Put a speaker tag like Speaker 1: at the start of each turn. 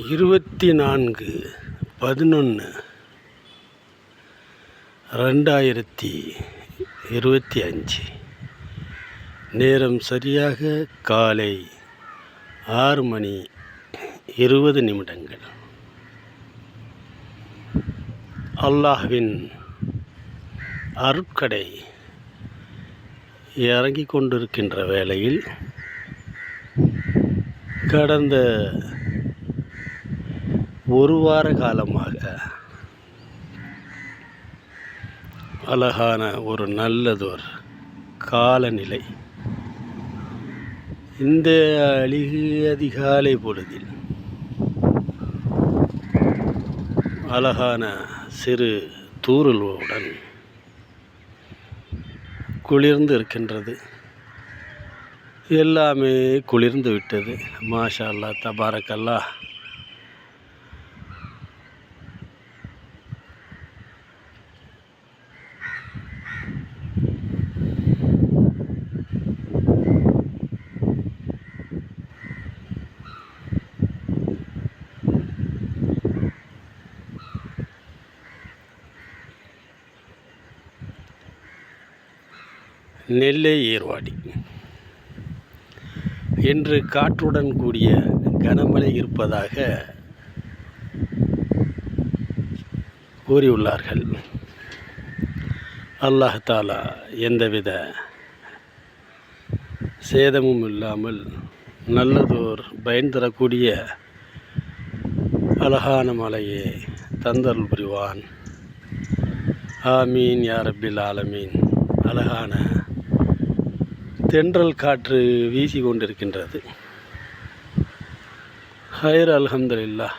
Speaker 1: 24/11/2025 நேரம் சரியாக காலை 6:20. அல்லாஹ்வின் அருட்கடை இறங்கிக் கொண்டிருக்கின்ற வேளையில் கடந்த ஒரு வார காலமாக அழகான ஒரு நல்லதொரு காலநிலை இந்த அதிகாலை பொழுதில் அழகான சிறு தூறலுடன் குளிர்ந்து இருக்கின்றது. எல்லாமே குளிர்ந்து விட்டது. மாஷா அல்லாஹ், தபாரக்கல்லாஹ். நெல்லை ஏர்வாடி இன்று காற்றுடன் கூடிய கனமழை இருப்பதாக கூறியுள்ளார்கள். அல்லாஹ் தஆலா எந்தவித சேதமும் இல்லாமல் நல்லதோர் பயன் தரக்கூடிய அழகான மழையை தந்தருள் புரிவான். ஆமீன் யா ரப்பில் ஆலமீன். அழகான தென்றல் காற்று வீசி கொண்டிருக்கின்றது. ஹைர், அல்ஹம்துலில்லாஹ்.